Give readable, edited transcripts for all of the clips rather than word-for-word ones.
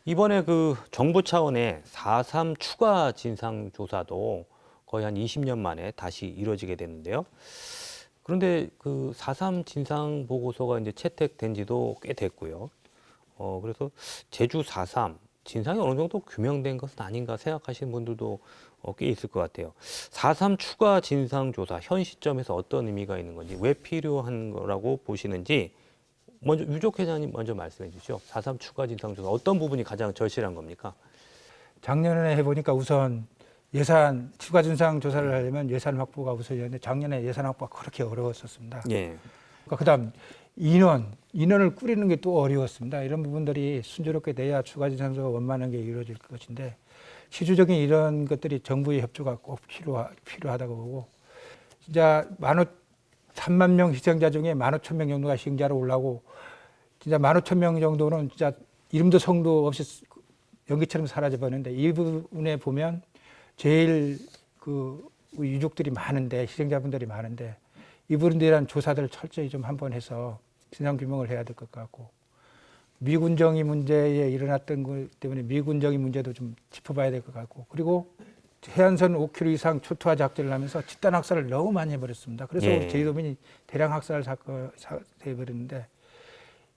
이번에 그 정부 차원의 4.3 추가 진상조사도 거의 한 20년 만에 다시 이루어지게 됐는데요. 그런데 그 4.3 진상 보고서가 이제 채택된 지도 꽤 됐고요. 그래서 제주 4.3 진상이 어느 정도 규명된 것은 아닌가 생각하시는 분들도 꽤 있을 것 같아요. 4.3 추가 진상조사 현 시점에서 어떤 의미가 있는 건지, 왜 필요한 거라고 보시는지 먼저 유족 회장님 먼저 말씀해 주시죠. 4.3 추가 진상조사 어떤 부분이 가장 절실한 겁니까? 작년에 해보니까 우선 예산 추가 진상 조사를 하려면 예산 확보가 우선이었는데 작년에 예산 확보가 그렇게 어려웠었습니다. 예. 그다음 인원을 꾸리는 게 또 어려웠습니다. 이런 부분들이 순조롭게 돼야 추가 진상 조사가 원만하게 이루어질 것인데 시주적인 이런 것들이 정부의 협조가 꼭 필요하다고 보고 진짜 3만 명 희생자 중에 15,000명 정도가 희생자로 올라오고 진짜 15,000명 정도는 진짜 이름도 성도 없이 연기처럼 사라져 버렸는데 이 부분에 보면 제일 그 유족들이 많은데 희생자분들이 많은데 이분들에 대한 조사들을 철저히 좀 한번 해서 진상 규명을 해야 될 것 같고 미군정의 문제에 일어났던 것 때문에 미군정의 문제도 좀 짚어봐야 될 것 같고 그리고 해안선 5km 이상 초토화 작전을 하면서 집단 학살을 너무 많이 해버렸습니다. 그래서 예. 제주도민이 대량 학살 사건 해버렸는데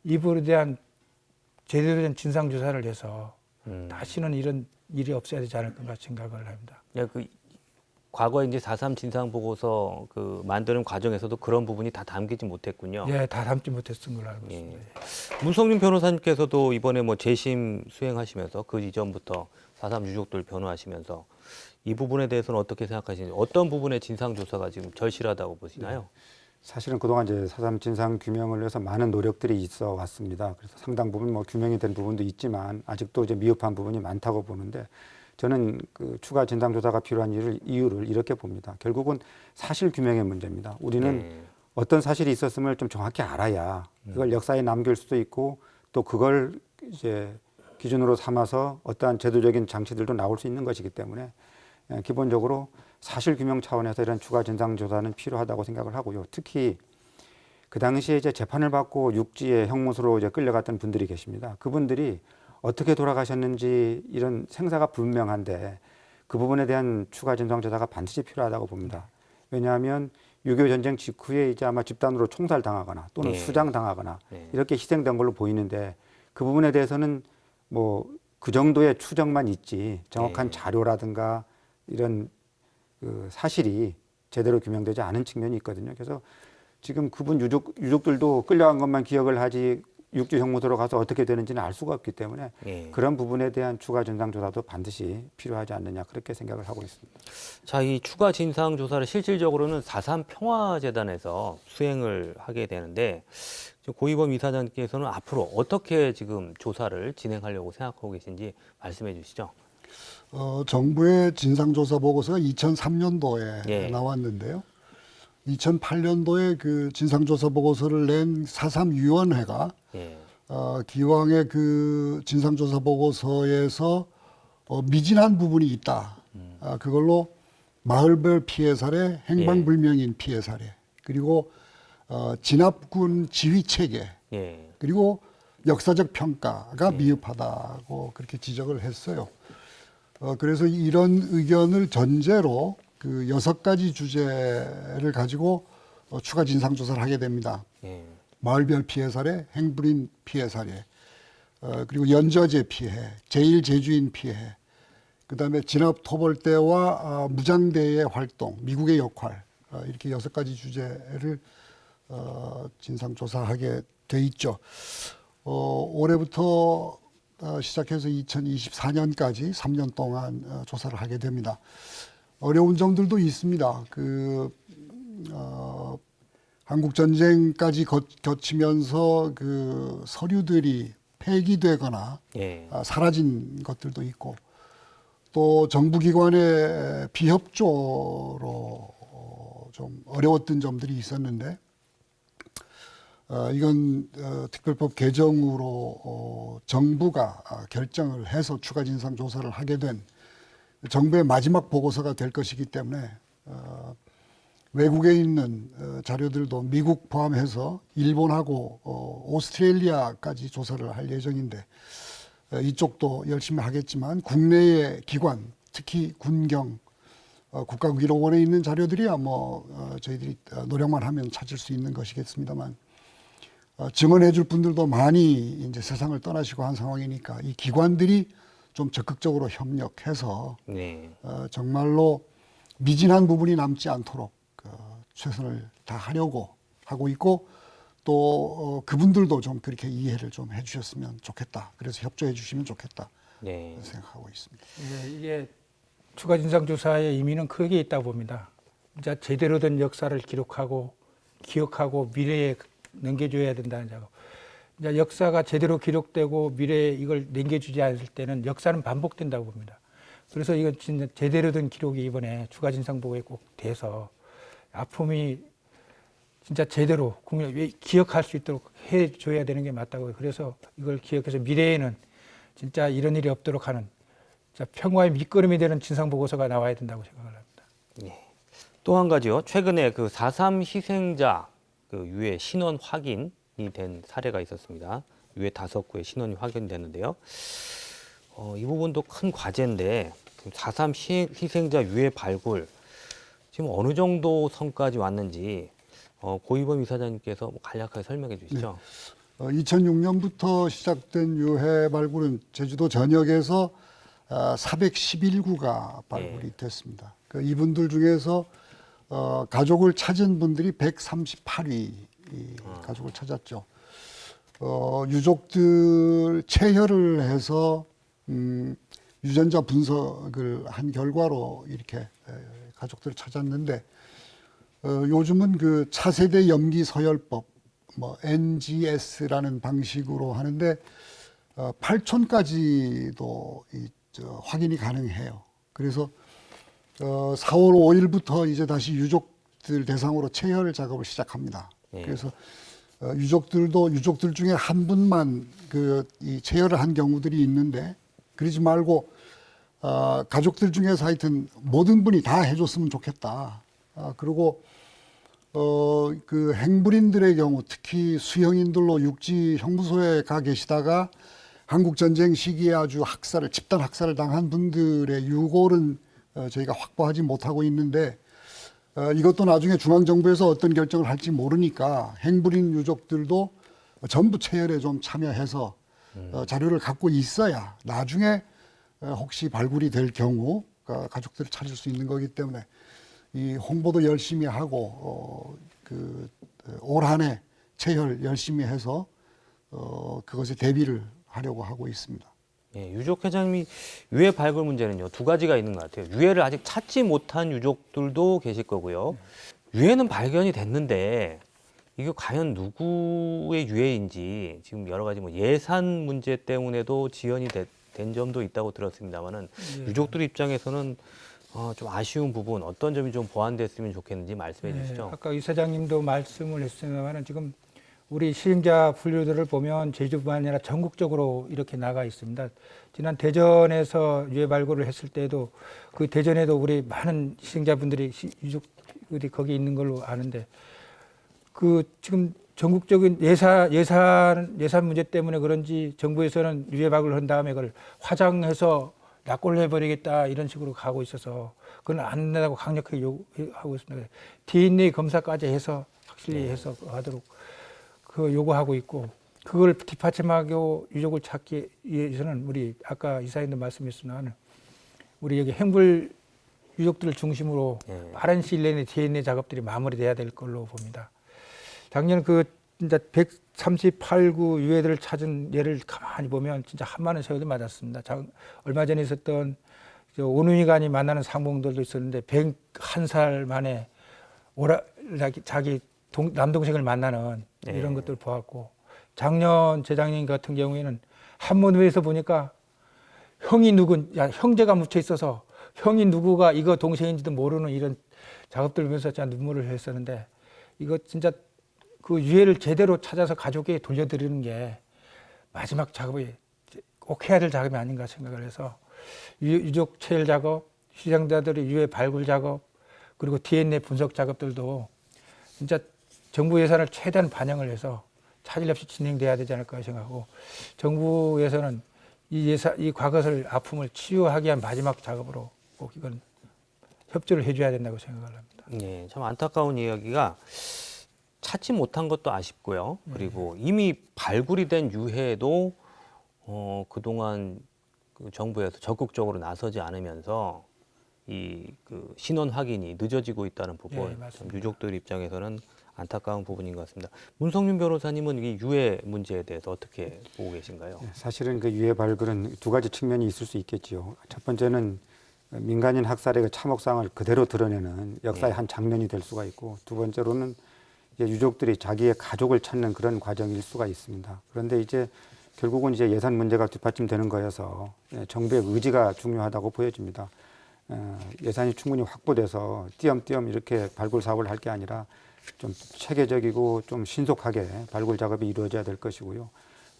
이 부분에 대한 제대로 된 진상 조사를 해서 다시는 이런 일이 없어야 되지 않을까 생각을 합니다. 예, 그 과거에 이제 4.3 진상 보고서 그 만드는 과정에서도 그런 부분이 다 담기지 못했군요. 예, 다 담지 못했던 걸로 알고 예. 있습니다. 문성민 변호사님께서도 이번에 뭐 재심 수행하시면서 그 이전부터 4.3 유족들 변호하시면서 이 부분에 대해서는 어떻게 생각하시는지, 어떤 부분의 진상 조사가 지금 절실하다고 보시나요? 사실은 그동안 이제 4.3 진상 규명을 위해서 많은 노력들이 있어 왔습니다. 그래서 상당 부분 뭐 규명이 된 부분도 있지만 아직도 이제 미흡한 부분이 많다고 보는데 저는 그 추가 진상 조사가 필요한 이유를 이렇게 봅니다. 결국은 사실 규명의 문제입니다. 우리는 네. 어떤 사실이 있었음을 좀 정확히 알아야 그걸 역사에 남길 수도 있고 또 그걸 이제 기준으로 삼아서 어떠한 제도적인 장치들도 나올 수 있는 것이기 때문에 기본적으로 사실 규명 차원에서 이런 추가 진상 조사는 필요하다고 생각을 하고요. 특히 그 당시에 이제 재판을 받고 육지에 형무소로 이제 끌려갔던 분들이 계십니다. 그분들이 어떻게 돌아가셨는지 이런 생사가 불명한데 그 부분에 대한 추가 진상 조사가 반드시 필요하다고 봅니다. 왜냐하면 6.25 전쟁 직후에 이제 아마 집단으로 총살당하거나 또는 네. 수장당하거나 네. 이렇게 희생된 걸로 보이는데 그 부분에 대해서는 뭐 그 정도의 추정만 있지 정확한 네. 자료라든가 이런 그 사실이 제대로 규명되지 않은 측면이 있거든요. 그래서 지금 그분 유족들도 끌려간 것만 기억을 하지 육지 형무소로 가서 어떻게 되는지는 알 수가 없기 때문에 예. 그런 부분에 대한 추가 진상 조사도 반드시 필요하지 않느냐 그렇게 생각을 하고 있습니다. 자, 이 추가 진상 조사를 실질적으로는 4.3 평화재단에서 수행을 하게 되는데 지금 고이범 이사장께서는 앞으로 어떻게 지금 조사를 진행하려고 생각하고 계신지 말씀해 주시죠. 정부의 진상조사 보고서가 2003년도에 예. 나왔는데요. 2008년도에 그 진상조사 보고서를 낸 4.3 위원회가 예. 기왕의 그 진상조사 보고서에서 미진한 부분이 있다. 그걸로 마을별 피해 사례, 행방불명인 피해 사례, 그리고 진압군 지휘 체계, 예. 그리고 역사적 평가가 미흡하다고 그렇게 지적을 했어요. 그래서 이런 의견을 전제로 그 6가지 주제를 가지고 추가 진상조사를 하게 됩니다. 예. 마을별 피해 사례, 행불인 피해 사례, 그리고 연저제 피해, 제1제주인 피해, 그다음에 진압 토벌대와 무장대의 활동, 미국의 역할, 이렇게 6가지 주제를 진상조사하게 돼 있죠. 올해부터 시작해서 2024년까지 3년 동안 조사를 하게 됩니다. 어려운 점들도 있습니다. 한국 전쟁까지 거치면서 그 서류들이 폐기되거나 예. 사라진 것들도 있고 또 정부기관의 비협조로 좀 어려웠던 점들이 있었는데 이건 특별법 개정으로 정부가 결정을 해서 추가 진상 조사를 하게 된 정부의 마지막 보고서가 될 것이기 때문에 외국에 있는 자료들도 미국 포함해서 일본하고 오스트레일리아까지 조사를 할 예정인데 이쪽도 열심히 하겠지만 국내의 기관, 특히 군경, 국가기록원에 있는 자료들이야 저희들이 노력만 하면 찾을 수 있는 것이겠습니다만 증언해 줄 분들도 많이 이제 세상을 떠나시고 한 상황이니까 이 기관들이 좀 적극적으로 협력해서 네. 정말로 미진한 부분이 남지 않도록 최선을 다하려고 하고 있고 또 그분들도 좀 그렇게 이해를 좀 해주셨으면 좋겠다. 그래서 협조해 주시면 좋겠다 네. 생각하고 있습니다. 이게 추가 진상조사의 의미는 크게 있다고 봅니다. 이제 제대로 된 역사를 기록하고 기억하고 미래에 넘겨줘야 된다는 작업. 이제 역사가 제대로 기록되고 미래에 이걸 남겨주지 않을 때는 역사는 반복된다고 봅니다. 그래서 이건 진짜 제대로 된 기록이 이번에 추가 진상 보고에 꼭 돼서 아픔이 진짜 제대로 국민 기억할 수 있도록 해줘야 되는 게 맞다고. 그래서 이걸 기억해서 미래에는 진짜 이런 일이 없도록 하는 평화의 밑거름이 되는 진상 보고서가 나와야 된다고 생각을 합니다. 네. 또 한 가지요. 최근에 그 4.3 희생자 그 유해 신원 확인이 된 사례가 있었습니다. 유해 5구의 신원이 확인됐는데요. 이 부분도 큰 과제인데 4.3 희생자 유해 발굴 지금 어느 정도 선까지 왔는지 고이범 이사장님께서 간략하게 설명해 주시죠. 네. 2006년부터 시작된 유해 발굴은 제주도 전역에서 411구가 발굴이 됐습니다. 이분들 중에서 가족을 찾은 분들이 138위 가족을 찾았죠. 유족들 체혈을 해서 유전자 분석을 한 결과로 이렇게 가족들을 찾았는데 요즘은 그 차세대 염기 서열법 NGS라는 방식으로 하는데 8촌까지도 확인이 가능해요. 그래서 4월 5일부터 이제 다시 유족들 대상으로 체혈 작업을 시작합니다. 그래서 유족들 중에 한 분만 이 체혈을 한 경우들이 있는데 그러지 말고 가족들 중에서 하여튼 모든 분이 다 해줬으면 좋겠다. 그리고 그 행불인들의 경우 특히 수형인들로 육지 형무소에 가 계시다가 한국 전쟁 시기에 아주 집단 학살을 당한 분들의 유골은 저희가 확보하지 못하고 있는데 이것도 나중에 중앙정부에서 어떤 결정을 할지 모르니까 행불인 유족들도 전부 체혈에 좀 참여해서 자료를 갖고 있어야 나중에 혹시 발굴이 될 경우 가족들을 찾을 수 있는 거기 때문에 이 홍보도 열심히 하고 올 한 해 체혈 열심히 해서 그것에 대비를 하려고 하고 있습니다. 예, 유족 회장님이 유해 발굴 문제는요 2가지가 있는 것 같아요. 유해를 아직 찾지 못한 유족들도 계실 거고요. 유해는 발견이 됐는데 이게 과연 누구의 유해인지 지금 여러 가지 예산 문제 때문에도 지연이 된 점도 있다고 들었습니다만은 유족들 입장에서는 좀 아쉬운 부분 어떤 점이 좀 보완됐으면 좋겠는지 말씀해 주시죠. 아까 이사장님도 말씀을 했습니다만 지금 우리 시행자 분류들을 보면 제주뿐만 아니라 전국적으로 이렇게 나가 있습니다. 지난 대전에서 유해 발굴을 했을 때도 그 대전에도 우리 많은 시행자분들이 유족들이 거기 있는 걸로 아는데 지금 전국적인 예산 문제 때문에 그런지 정부에서는 유해 발굴을 한 다음에 그걸 화장해서 납골을 해버리겠다 이런 식으로 가고 있어서 그건 안 된다고 강력하게 요구하고 있습니다. DNA 검사까지 해서 확실히 해서 하도록 요구하고 있고 그걸 뒷받침하고 유족을 찾기 위해서는 우리 아까 이사님도 말씀했지만 우리 여기 행불 유족들을 중심으로 빠른 시일 내에 DNA 작업들이 마무리돼야 될 걸로 봅니다. 작년 진짜 138구 유해들을 찾은 예를 가만히 보면 진짜 한많은 세월이 맞았습니다. 얼마 전에 있었던 오누이간이 만나는 상봉들도 있었는데 101살 만에 자기 남동생을 만나는 이런 것들을 보았고 작년 재작년 같은 경우에는 한문회에서 보니까 형제가 묻혀 있어서 형이 누구가 이거 동생인지도 모르는 이런 작업들을 보면서 진짜 눈물을 흘렸었는데 이거 진짜 그 유해를 제대로 찾아서 가족에게 돌려드리는 게 마지막 작업이 꼭 해야 될 작업이 아닌가 생각을 해서 유족 체혈 작업, 희생자들의 유해 발굴 작업, 그리고 DNA 분석 작업들도 진짜 정부 예산을 최대한 반영을 해서 차질 없이 진행돼야 되지 않을까 생각하고 정부에서는 이 과거를 아픔을 치유하기 위한 마지막 작업으로 꼭 이건 협조를 해줘야 된다고 생각을 합니다. 네, 참 안타까운 이야기가 찾지 못한 것도 아쉽고요. 그리고 이미 발굴이 된 유해도 그동안 그 정부에서 적극적으로 나서지 않으면서 이 그 신원 확인이 늦어지고 있다는 부분, 예, 참 맞습니다. 유족들 입장에서는 안타까운 부분인 것 같습니다. 문성윤 변호사님은 이 유해 문제에 대해서 어떻게 보고 계신가요? 사실은 그 유해 발굴은 두 가지 측면이 있을 수 있겠지요. 첫 번째는 민간인 학살의 그 참혹상을 그대로 드러내는 역사의 한 장면이 될 수가 있고, 두 번째로는 이제 유족들이 자기의 가족을 찾는 그런 과정일 수가 있습니다. 그런데 이제 결국은 이제 예산 문제가 뒷받침되는 거여서 정부의 의지가 중요하다고 보여집니다. 예산이 충분히 확보돼서 띄엄띄엄 이렇게 발굴 사업을 할 게 아니라 좀 체계적이고 좀 신속하게 발굴 작업이 이루어져야 될 것이고요.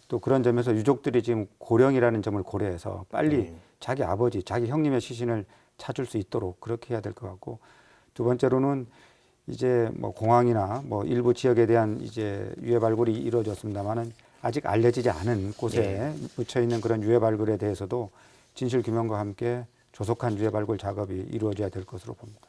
또 그런 점에서 유족들이 지금 고령이라는 점을 고려해서 빨리 자기 아버지, 자기 형님의 시신을 찾을 수 있도록 그렇게 해야 될 것 같고, 두 번째로는 이제 뭐 공항이나 뭐 일부 지역에 대한 이제 유해 발굴이 이루어졌습니다만은 아직 알려지지 않은 곳에 묻혀 있는 그런 유해 발굴에 대해서도 진실 규명과 함께 조속한 유해 발굴 작업이 이루어져야 될 것으로 봅니다.